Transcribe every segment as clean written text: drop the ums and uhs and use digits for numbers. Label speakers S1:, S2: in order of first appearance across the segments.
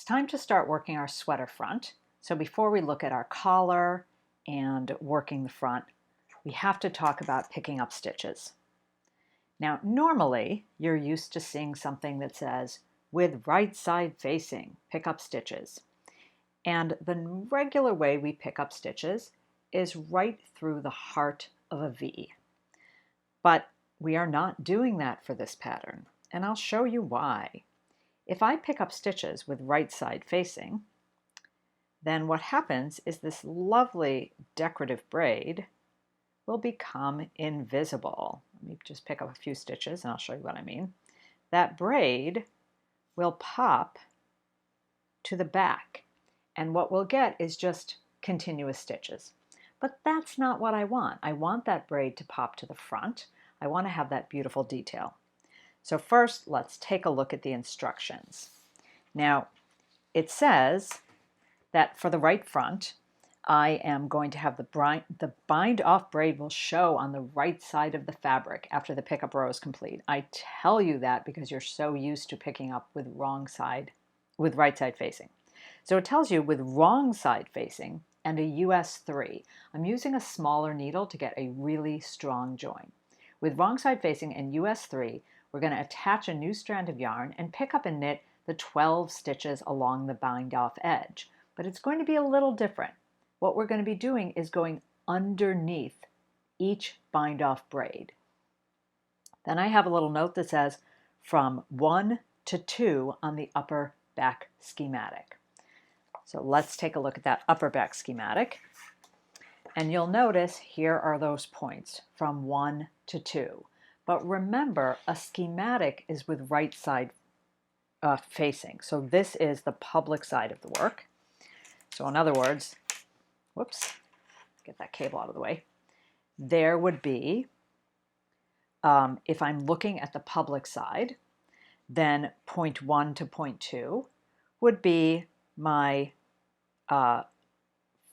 S1: time to start working our sweater front. So before we look at our collar and working the front, we have to talk about picking up stitches. Now, normally you're used to seeing something that says, with right side facing, pick up stitches. And the regular way we pick up stitches is right through the heart of a V. But we are not doing that for this pattern, and I'll show you why. If I pick up stitches with right side facing, then what happens is this lovely decorative braid will become invisible. Let me just pick up a few stitches and I'll show you what I mean. That braid will pop to the back, and what we'll get is just continuous stitches. But that's not what I want. I want that braid to pop to the front. I want to have that beautiful detail. So first, let's take a look at the instructions. Now, it says that for the right front, I am going to have the bind off braid will show on the right side of the fabric after the pickup row is complete. I tell you that because you're so used to picking up with right side facing. So it tells you with wrong side facing and a US 3. I'm using a smaller needle to get a really strong join. With wrong side facing and US 3, we're going to attach a new strand of yarn and pick up and knit the 12 stitches along the bind off edge. But it's going to be a little different. What we're going to be doing is going underneath each bind off braid. Then I have a little note that says from 1 to 2 on the upper back schematic. So let's take a look at that upper back schematic. And you'll notice here are those points from 1 to 2. But remember, a schematic is with right side facing. So this is the public side of the work. So in other words, whoops, get that cable out of the way. There would be, if I'm looking at the public side, then point 1 to point 2 would be my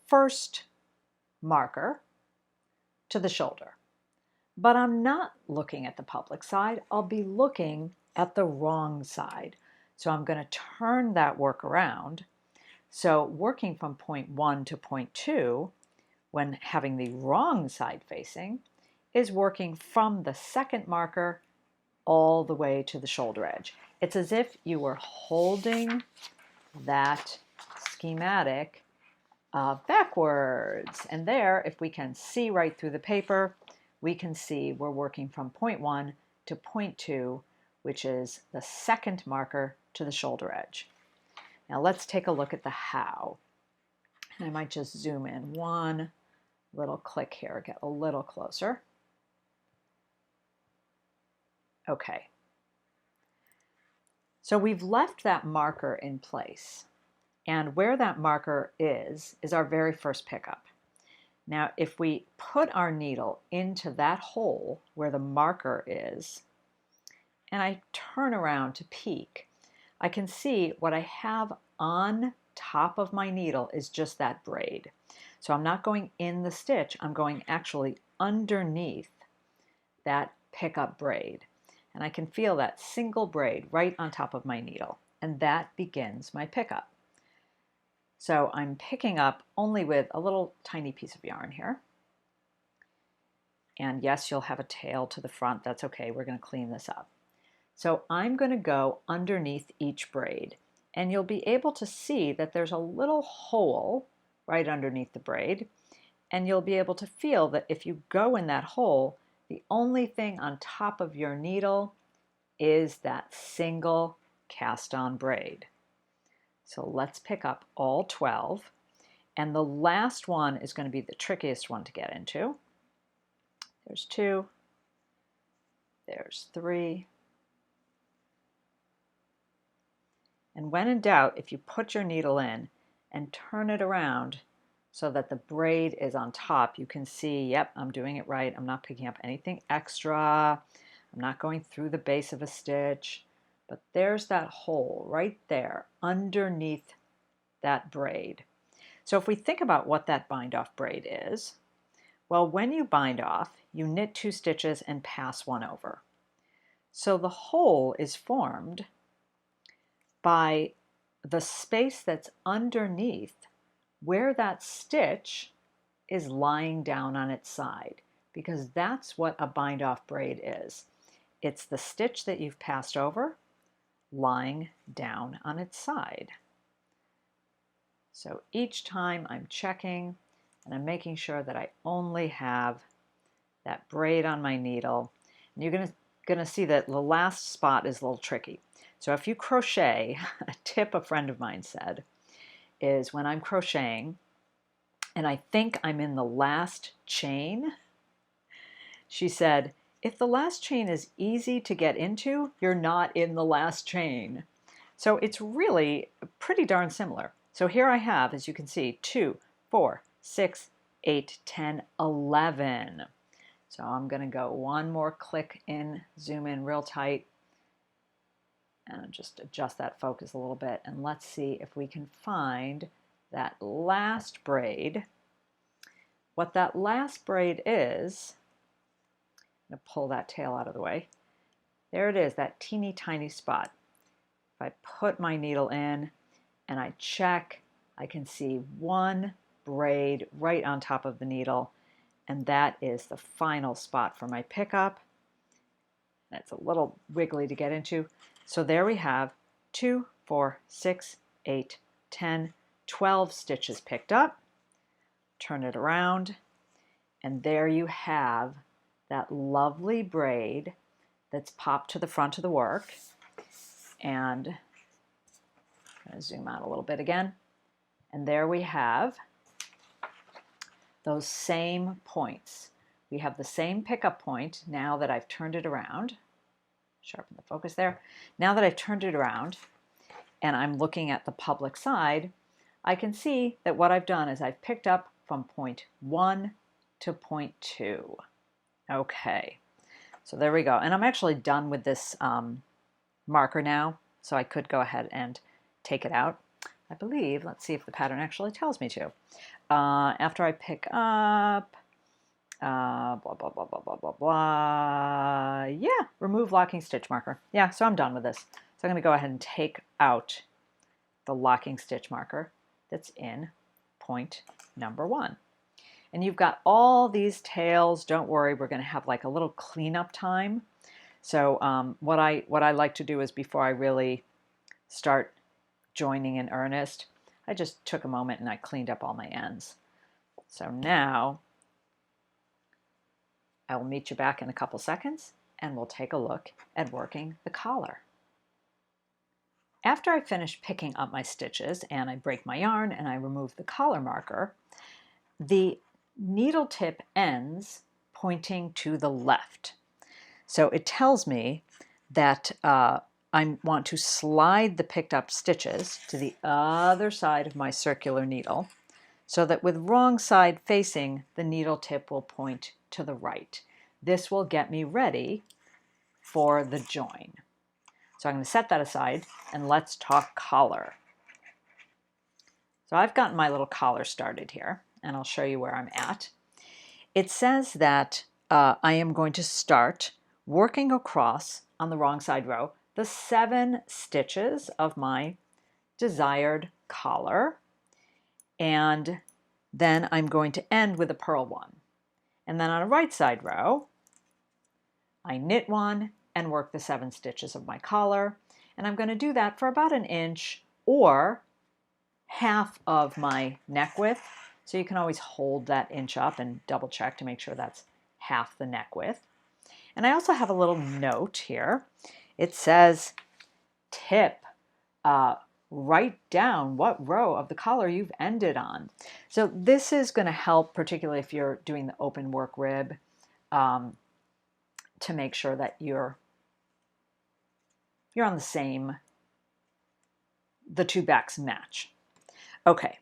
S1: first marker to the shoulder. But I'm not looking at the public side, I'll be looking at the wrong side. So I'm going to turn that work around. So working from point 1 to point 2, when having the wrong side facing, is working from the second marker all the way to the shoulder edge. It's as if you were holding that schematic backwards. And there, if we can see right through the paper, we can see we're working from point 1 to point 2, which is the second marker to the shoulder edge. Now let's take a look at the how. And I might just zoom in one little click here, get a little closer. Okay. So we've left that marker in place. And where that marker is our very first pickup. Now, if we put our needle into that hole where the marker is, and I turn around to peek, I can see what I have on top of my needle is just that braid. So I'm not going in the stitch, I'm going actually underneath that pickup braid. And I can feel that single braid right on top of my needle. And that begins my pickup. So I'm picking up only with a little tiny piece of yarn here. And yes, you'll have a tail to the front. That's okay. We're going to clean this up. So I'm going to go underneath each braid. And you'll be able to see that there's a little hole right underneath the braid. And you'll be able to feel that if you go in that hole, the only thing on top of your needle is that single cast-on braid. So let's pick up all 12, and the last one is going to be the trickiest one to get into. There's 2, there's 3, and when in doubt, if you put your needle in and turn it around so that the braid is on top, you can see, yep, I'm doing it right. I'm not picking up anything extra. I'm not going through the base of a stitch. But there's that hole right there underneath that braid. So if we think about what that bind off braid is, well, when you bind off, you knit 2 stitches and pass 1 over. So the hole is formed by the space that's underneath where that stitch is lying down on its side, because that's what a bind off braid is. It's the stitch that you've passed over lying down on its side. So each time I'm checking and I'm making sure that I only have that braid on my needle. And you're gonna see that the last spot is a little tricky. So if you crochet, a tip a friend of mine said is when I'm crocheting and I think I'm in the last chain, she said, if the last chain is easy to get into, you're not in the last chain. So it's really pretty darn similar. So here I have, as you can see, 2, 4, 6, 8, 10, 11. So I'm going to go one more click in, zoom in real tight, and just adjust that focus a little bit. And let's see if we can find that last braid. What that last braid is, I'm going to pull that tail out of the way. There it is, that teeny tiny spot. If I put my needle in and I check, I can see one braid right on top of the needle, and that is the final spot for my pickup. It's a little wiggly to get into. So there we have 2, 4, 6, 8, 10, 12 stitches picked up. Turn it around, and there you have that lovely braid that's popped to the front of the work. And I'm going to zoom out a little bit again. And there we have those same points. We have the same pickup point now that I've turned it around. Sharpen the focus there. Now that I've turned it around and I'm looking at the public side, I can see that what I've done is I've picked up from point 1 to point 2. Okay, so there we go. And I'm actually done with this marker now, so I could go ahead and take it out. I believe, let's see if the pattern actually tells me to. After I pick up, blah, blah, blah, blah, blah, blah, blah. Yeah, remove locking stitch marker. Yeah, so I'm done with this. So I'm going to go ahead and take out the locking stitch marker that's in point number 1. And you've got all these tails. Don't worry, we're going to have like a little cleanup time. So what I like to do is before I really start joining in earnest, I just took a moment and I cleaned up all my ends. So now I will meet you back in a couple seconds and we'll take a look at working the collar. After I finish picking up my stitches and I break my yarn and I remove the collar marker, the needle tip ends pointing to the left. So it tells me that I want to slide the picked up stitches to the other side of my circular needle so that with wrong side facing, the needle tip will point to the right. This will get me ready for the join. So I'm going to set that aside and let's talk collar. So I've gotten my little collar started here and I'll show you where I'm at. It says that I am going to start working across on the wrong side row the 7 stitches of my desired collar, and then I'm going to end with a purl 1. And then on a right side row, I knit 1 and work the 7 stitches of my collar, and I'm going to do that for about 1 inch or half of my neck width. So you can always hold that inch up and double check to make sure that's half the neck width. And I also have a little note here. It says, tip, write down what row of the collar you've ended on. So this is going to help, particularly if you're doing the open work rib, to make sure that you're on the same, the 2 backs match. Okay,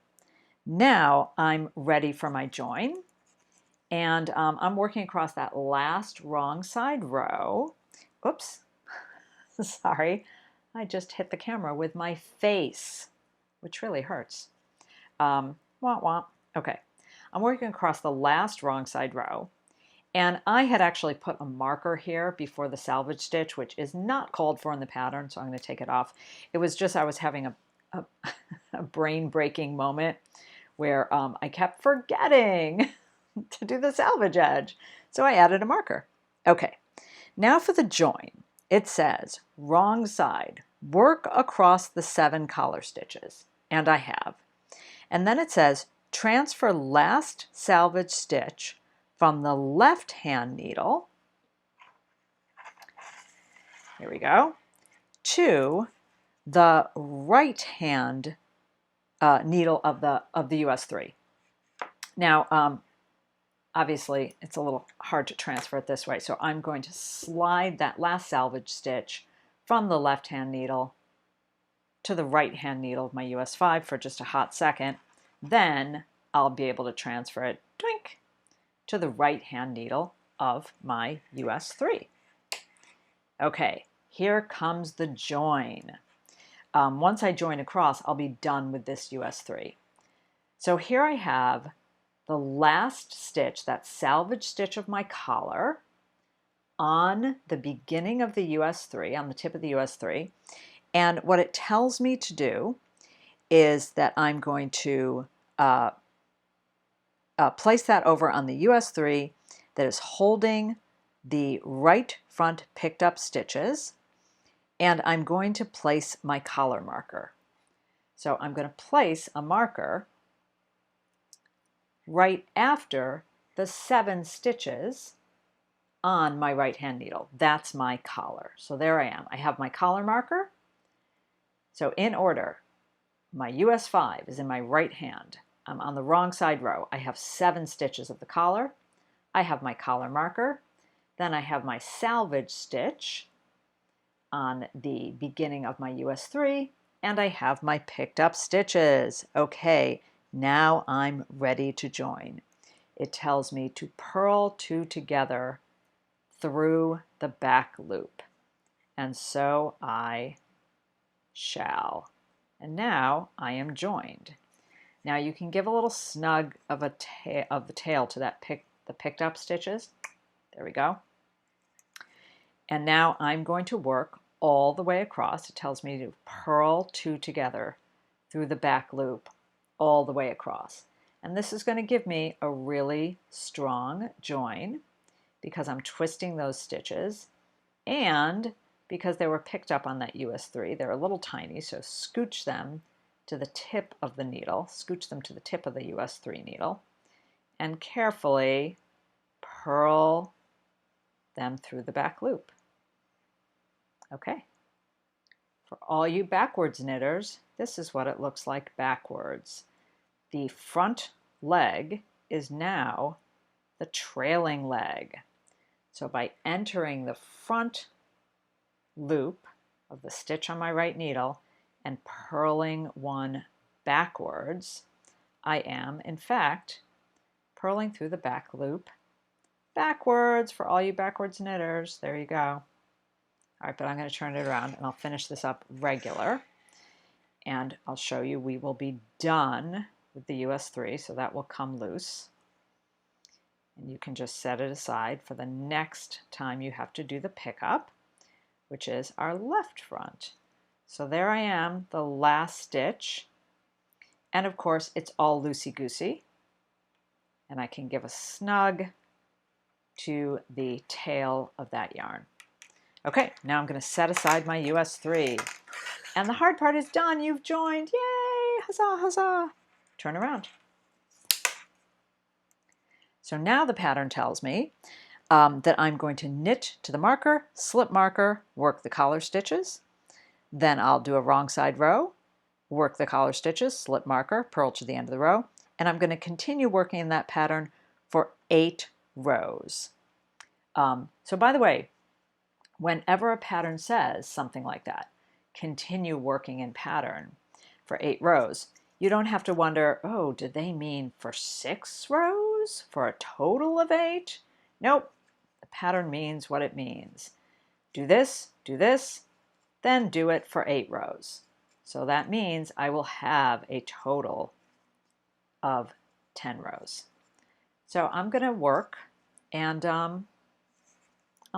S1: now I'm ready for my join. And I'm working across that last wrong side row. Oops, sorry. I just hit the camera with my face, which really hurts. Womp womp. Okay, I'm working across the last wrong side row. And I had actually put a marker here before the salvage stitch, which is not called for in the pattern, so I'm going to take it off. It was just I was having a, a brain-breaking moment where I kept forgetting to do the salvage edge. So I added a marker. Okay, now for the join. It says, wrong side, work across the 7 collar stitches. And I have. And then it says, transfer last salvage stitch from the left hand needle, here we go, to the right hand needle of the US 3. Now, obviously, it's a little hard to transfer it this way, so I'm going to slide that last salvage stitch from the left-hand needle to the right-hand needle of my US 5 for just a hot second. Then I'll be able to transfer it, doink, to the right-hand needle of my US 3. Okay, here comes the join. Once I join across, I'll be done with this US 3. So here I have the last stitch, that salvage stitch of my collar, on the beginning of the US 3, on the tip of the US 3. And what it tells me to do is that I'm going to place that over on the US 3 that is holding the right front picked up stitches, and I'm going to place my collar marker. So I'm going to place a marker right after the 7 stitches on my right hand needle. That's my collar. So there I am. I have my collar marker. So in order, my US 5 is in my right hand. I'm on the wrong side row. I have 7 stitches of the collar. I have my collar marker. Then I have my salvage stitch on the beginning of my US 3, and I have my picked up stitches. Okay, now I'm ready to join. It tells me to purl 2 together through the back loop. And so I shall. And now I am joined. Now you can give a little snug of the tail to that the picked up stitches. There we go. And now I'm going to work all the way across. It tells me to purl 2 together through the back loop all the way across. And this is going to give me a really strong join because I'm twisting those stitches, and because they were picked up on that US 3, they're a little tiny, so scooch them to the tip of the needle, scooch them to the tip of the US 3 needle, and carefully purl them through the back loop. Okay. For all you backwards knitters, this is what it looks like backwards. The front leg is now the trailing leg. So by entering the front loop of the stitch on my right needle and purling 1 backwards, I am, in fact, purling through the back loop backwards for all you backwards knitters. There you go. All right, but I'm going to turn it around and I'll finish this up regular. And I'll show you we will be done with the US 3, so that will come loose. And you can just set it aside for the next time you have to do the pickup, which is our left front. So there I am, the last stitch. And of course, it's all loosey-goosey. And I can give a snug to the tail of that yarn. Okay, now I'm going to set aside my US 3. And the hard part is done. You've joined. Yay! Huzzah, huzzah! Turn around. So now the pattern tells me that I'm going to knit to the marker, slip marker, work the collar stitches. Then I'll do a wrong side row, work the collar stitches, slip marker, purl to the end of the row. And I'm going to continue working in that pattern for 8 rows. So by the way, whenever a pattern says something like that, continue working in pattern for 8 rows, you don't have to wonder, oh, did they mean for 6 rows? For a total of 8? Nope. The pattern means what it means. Do this, then do it for 8 rows. So that means I will have a total of 10 rows. So I'm going to work, and I'll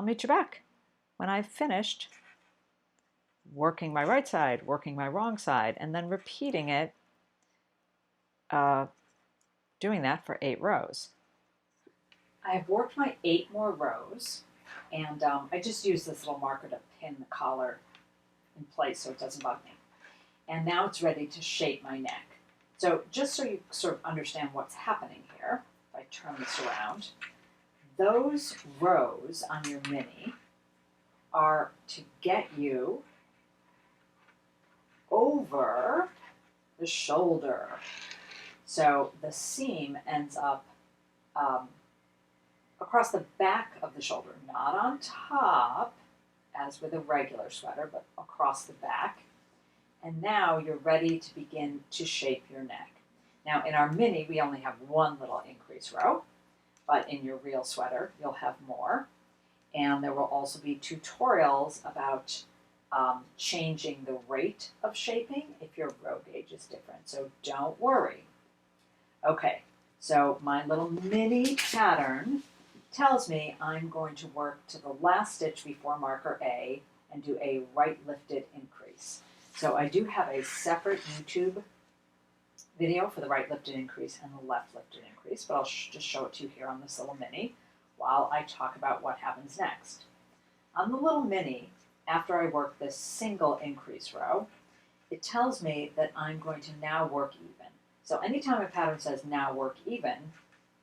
S1: meet you back when I've finished working my right side, working my wrong side, and then repeating it, doing that for 8 rows. I have worked my 8 more rows, and I just use this little marker to pin the collar in place so it doesn't bug me. And now it's ready to shape my neck. So just so you sort of understand what's happening here, if I turn this around, those rows on your mini are to get you over the shoulder. So the seam ends up across the back of the shoulder, not on top, as with a regular sweater, but across the back. And now you're ready to begin to shape your neck. Now in our mini, we only have one little increase row, but in your real sweater, you'll have more. And there will also be tutorials about changing the rate of shaping if your row gauge is different. So don't worry. Okay, so my little mini pattern tells me I'm going to work to the last stitch before marker A and do a right lifted increase. So I do have a separate YouTube video for the right lifted increase and the left lifted increase, but I'll just show it to you here on this little mini while I talk about what happens next. On the little mini, after I work this single increase row, it tells me that I'm going to now work even. So anytime a pattern says now work even,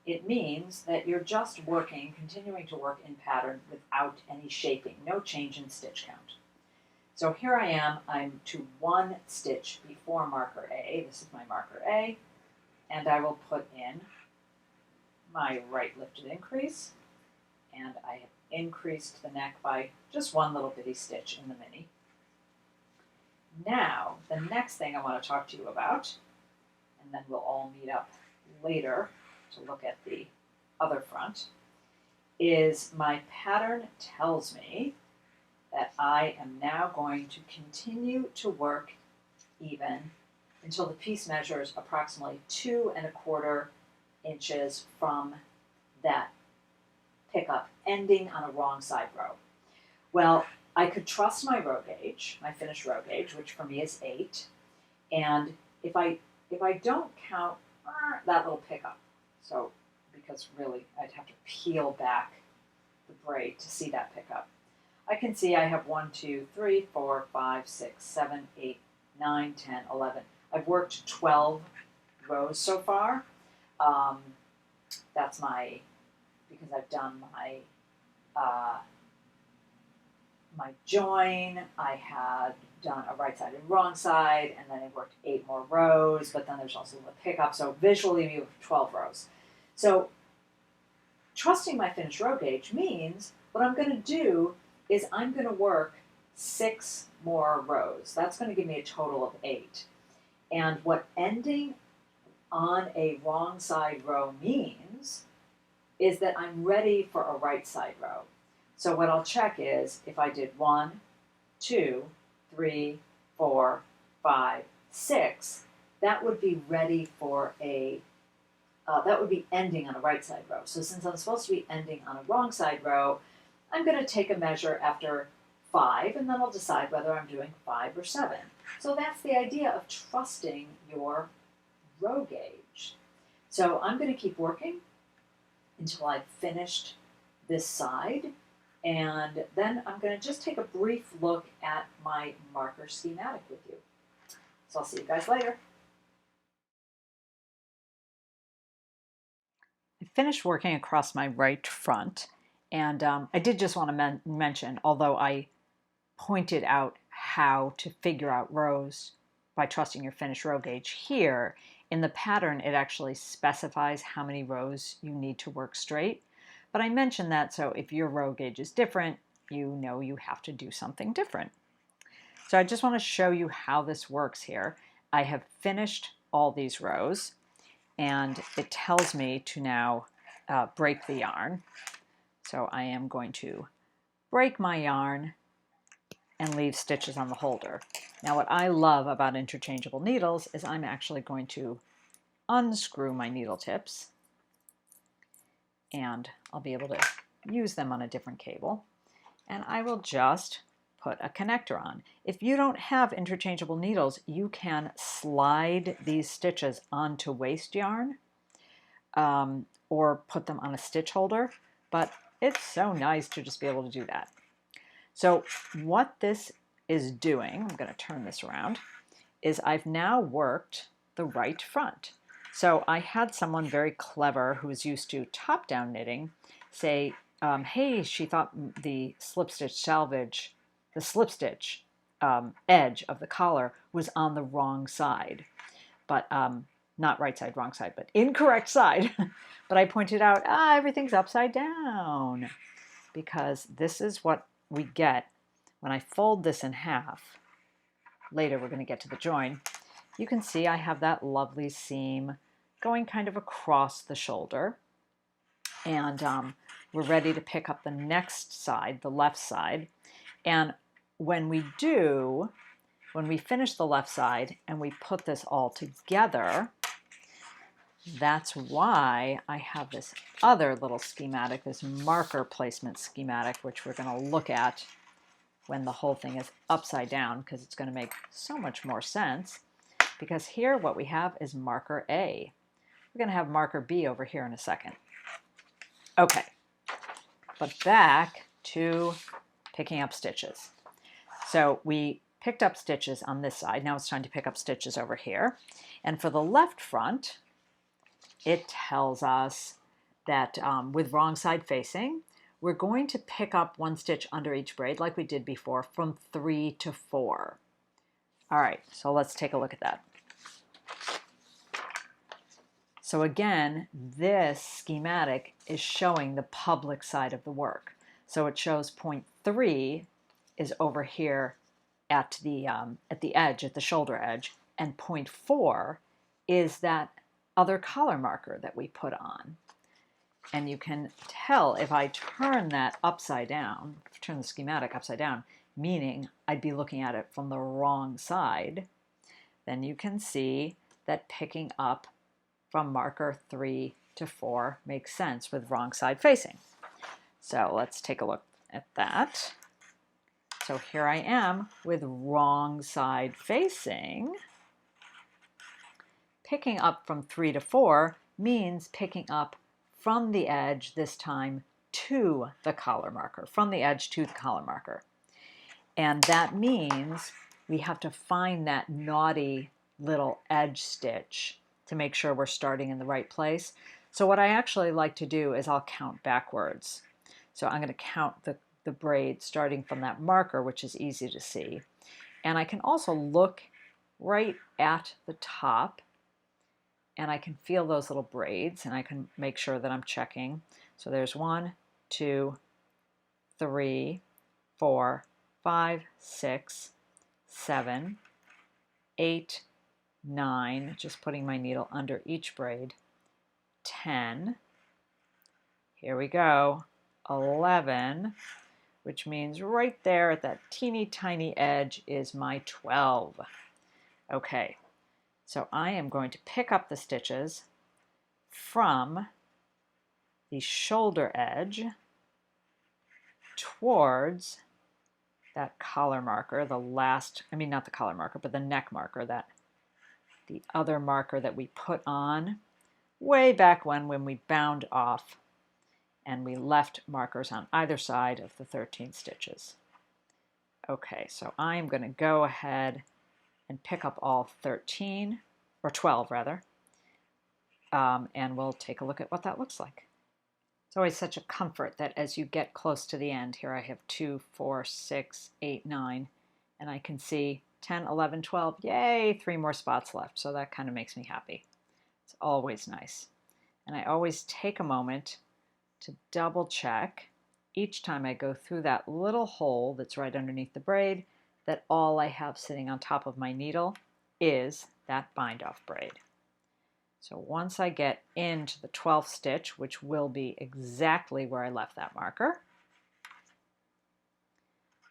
S1: it means that you're just working, continuing to work in pattern without any shaping, no change in stitch count. So here I am, I'm to 1 stitch before marker A. This is my marker A, and I will put in my right lifted increase, and I have increased the neck by just 1 little bitty stitch in the mini. Now, the next thing I want to talk to you about, and then we'll all meet up later to look at the other front, is my pattern tells me that I am now going to continue to work even until the piece measures approximately 2¼ inches from that pickup, ending on a wrong side row. Well, I could trust my row gauge, my finished row gauge, which for me is 8, and if I don't count that little pickup, so because really I'd have to peel back the braid to see that pickup, I can see I have 1, 2, 3, 4, 5, 6, 7, 8, 9, 10, 11. I've worked 12 rows so far. That's because I've done my join, I had done a right side and wrong side, and then I worked 8 more rows, but then there's also the pickup, so visually we have 12 rows. So trusting my finished row gauge means what I'm going to do is I'm going to work 6 more rows. That's going to give me a total of 8. And what ending on a wrong side row means is that I'm ready for a right side row. So what I'll check is if I did 1, 2, 3, 4, 5, 6, that would be ready for that would be ending on a right side row. So since I'm supposed to be ending on a wrong side row, I'm going to take a measure after 5, and then I'll decide whether I'm doing 5 or 7. So that's the idea of trusting your row gauge. So I'm going to keep working until I've finished this side, and then I'm going to just take a brief look at my marker schematic with you. So I'll see you guys later. I finished working across my right front, and I did just want to mention, although I pointed out how to figure out rows by trusting your finished row gauge here, in the pattern it actually specifies how many rows you need to work straight. But I mentioned that so if your row gauge is different, you know you have to do something different. So I just want to show you how this works here. I have finished all these rows, and it tells me to now break the yarn. So I am going to break my yarn and leave stitches on the holder. Now what I love about interchangeable needles is I'm actually going to unscrew my needle tips, and I'll be able to use them on a different cable. And I will just put a connector on. If you don't have interchangeable needles, you can slide these stitches onto waste yarn or put them on a stitch holder, but it's so nice to just be able to do that. So what this is doing, I'm going to turn this around, is I've now worked the right front. So I had someone very clever who was used to top-down knitting say, hey, she thought the slip stitch edge of the collar was on the wrong side, but not right side, wrong side, but incorrect side. But I pointed out, everything's upside down, because this is what we get when I fold this in half. Later we're going to get to the join. You can see I have that lovely seam going kind of across the shoulder. And we're ready to pick up the next side, the left side. And when we finish the left side and we put this all together, that's why I have this other little schematic, this marker placement schematic, which we're going to look at when the whole thing is upside down, because it's going to make so much more sense. Because here what we have is marker A. We're going to have marker B over here in a second. Okay, but back to picking up stitches. So we picked up stitches on this side. Now it's time to pick up stitches over here. And for the left front, it tells us that with wrong side facing, we're going to pick up one stitch under each braid like we did before from 3 to 4. All right, so let's take a look at that. So again, this schematic is showing the public side of the work. So it shows point 3 is over here at the edge, at the shoulder edge, and point 4 is that other collar marker that we put on. And you can tell if I turn that upside down, turn the schematic upside down, meaning I'd be looking at it from the wrong side, then you can see that picking up from marker 3 to 4 makes sense with wrong side facing. So let's take a look at that. So here I am with wrong side facing. Picking up from 3 to 4 means picking up from the edge this time to the collar marker, from the edge to the collar marker. And that means we have to find that naughty little edge stitch to make sure we're starting in the right place. So what I actually like to do is I'll count backwards. So I'm going to count the braid starting from that marker, which is easy to see. And I can also look right at the top and I can feel those little braids and I can make sure that I'm checking. So there's 1, 2, 3, 4, 5, 6, 7, 8, 9, just putting my needle under each braid, 10, here we go, 11, which means right there at that teeny tiny edge is my 12. Okay, so I am going to pick up the stitches from the shoulder edge towards that collar marker, the last, I mean not the collar marker, but the neck marker, that the other marker that we put on way back when we bound off and we left markers on either side of the 13 stitches. Okay, so I'm going to go ahead and pick up all 13, or 12 rather, and we'll take a look at what that looks like. It's always such a comfort that as you get close to the end, here I have 2, 4, 6, 8, 9, and I can see 10, 11, 12, yay, 3 more spots left. So that kind of makes me happy. It's always nice. And I always take a moment to double check each time I go through that little hole that's right underneath the braid that all I have sitting on top of my needle is that bind off braid. So once I get into the 12th stitch, which will be exactly where I left that marker,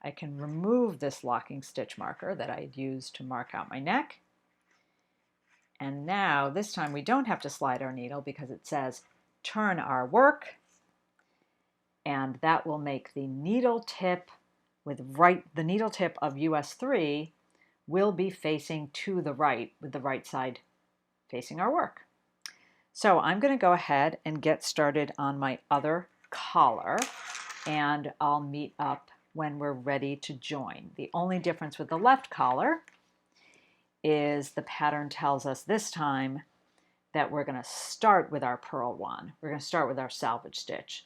S1: I can remove this locking stitch marker that I had used to mark out my neck. And now this time we don't have to slide our needle because it says turn our work, and that will make the needle tip with the needle tip of US 3 will be facing to the right, with the right side facing our work. So I'm going to go ahead and get started on my other collar, and I'll meet up when we're ready to join. The only difference with the left collar is the pattern tells us this time that we're going to start with our purl one. We're going to start with our salvage stitch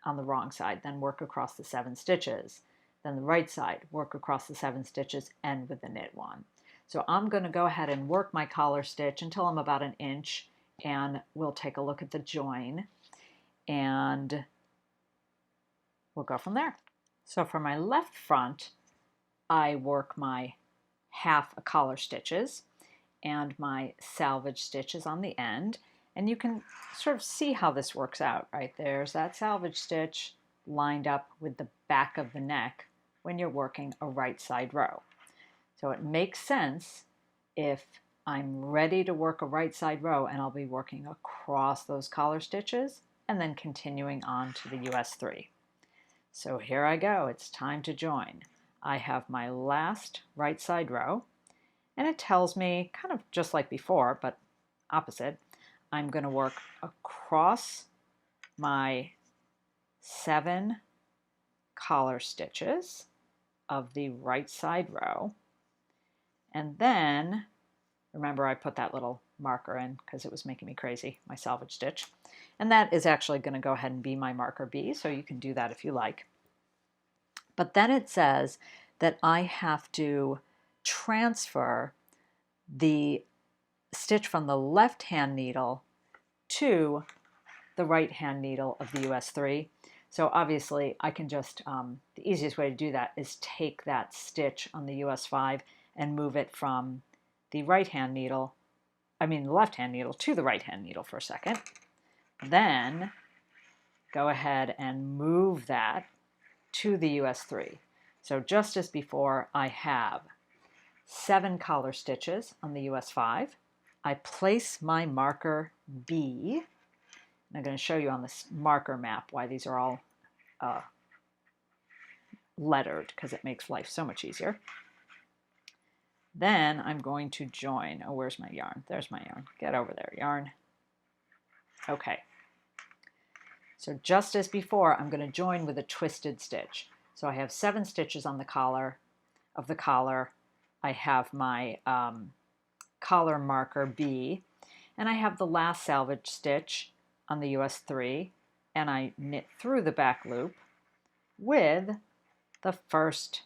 S1: on the wrong side, then work across the 7 stitches. Then the right side, work across the 7 stitches, end with the knit one. So I'm going to go ahead and work my collar stitch until I'm about an inch, and we'll take a look at the join, and we'll go from there. So for my left front, I work my half a collar stitches and my salvage stitches on the end, and you can sort of see how this works out, right? There's that salvage stitch lined up with the back of the neck when you're working a right side row. So it makes sense if I'm ready to work a right side row and I'll be working across those collar stitches and then continuing on to the US 3. So here I go, it's time to join. I have my last right side row, and it tells me, kind of just like before, but opposite, I'm going to work across my 7 collar stitches of the right side row. And then, remember I put that little marker in because it was making me crazy, my salvage stitch. And that is actually going to go ahead and be my marker B, so you can do that if you like. But then it says that I have to transfer the stitch from the left hand needle to the right hand needle of the US 3. So obviously I can just, the easiest way to do that is take that stitch on the US 5 and move it from the left hand needle to the right hand needle for a second. Then go ahead and move that to the US 3. So just as before, I have 7 collar stitches on the US 5. I place my marker B. I'm going to show you on this marker map why these are all lettered, because it makes life so much easier. Then I'm going to join. Oh, where's my yarn? There's my yarn. Get over there, yarn. Okay. So just as before, I'm going to join with a twisted stitch. So I have 7 stitches on the collar of the collar. I have my collar marker B, and I have the last salvage stitch on the US 3, and I knit through the back loop with the first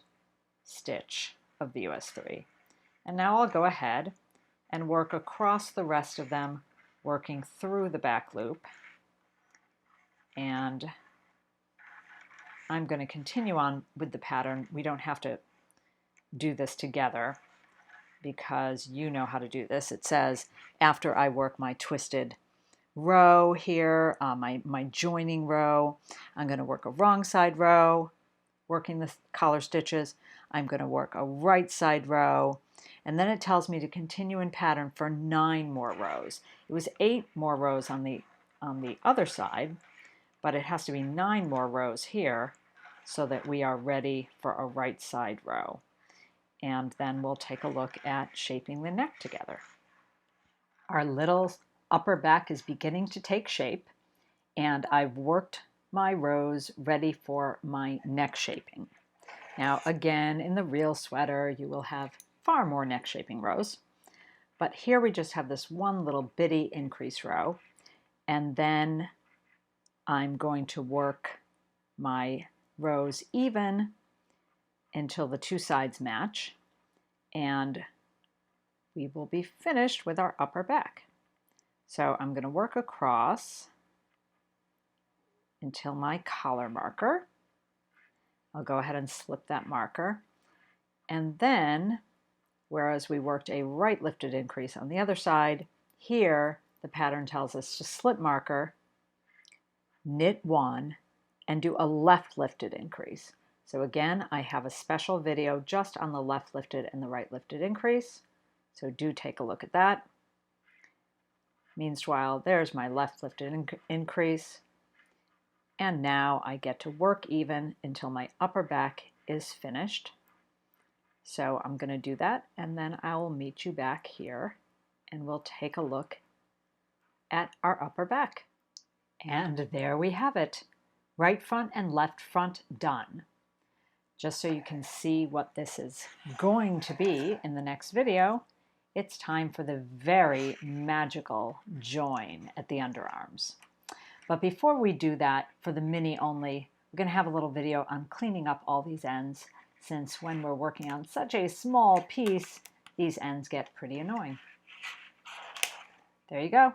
S1: stitch of the US 3. And now I'll go ahead and work across the rest of them, working through the back loop. And I'm going to continue on with the pattern. We don't have to do this together because you know how to do this. It says after I work my twisted row here, my joining row, I'm going to work a wrong side row, working the collar stitches. I'm going to work a right side row, and then it tells me to continue in pattern for 9 more rows. It was 8 more rows on the other side, but it has to be 9 more rows here so that we are ready for a right side row. And then we'll take a look at shaping the neck together. Our little upper back is beginning to take shape, and I've worked my rows ready for my neck shaping. Now again, in the real sweater you will have far more neck shaping rows, but here we just have this one little bitty increase row, and then I'm going to work my rows even until the 2 sides match, and we will be finished with our upper back. So I'm going to work across until my collar marker. I'll go ahead and slip that marker, and then whereas we worked a right lifted increase on the other side, here the pattern tells us to slip marker, knit 1, and do a left lifted increase. So again, I have a special video just on the left lifted and the right lifted increase, so do take a look at that. Meanwhile, there's my left lifted increase, and now I get to work even until my upper back is finished. So I'm going to do that, and then I will meet you back here and we'll take a look at our upper back. And there we have it. Right front and left front done. Just so you can see what this is going to be in the next video, it's time for the very magical join at the underarms. But before we do that, for the mini only, we're going to have a little video on cleaning up all these ends, since when we're working on such a small piece, these ends get pretty annoying. There you go.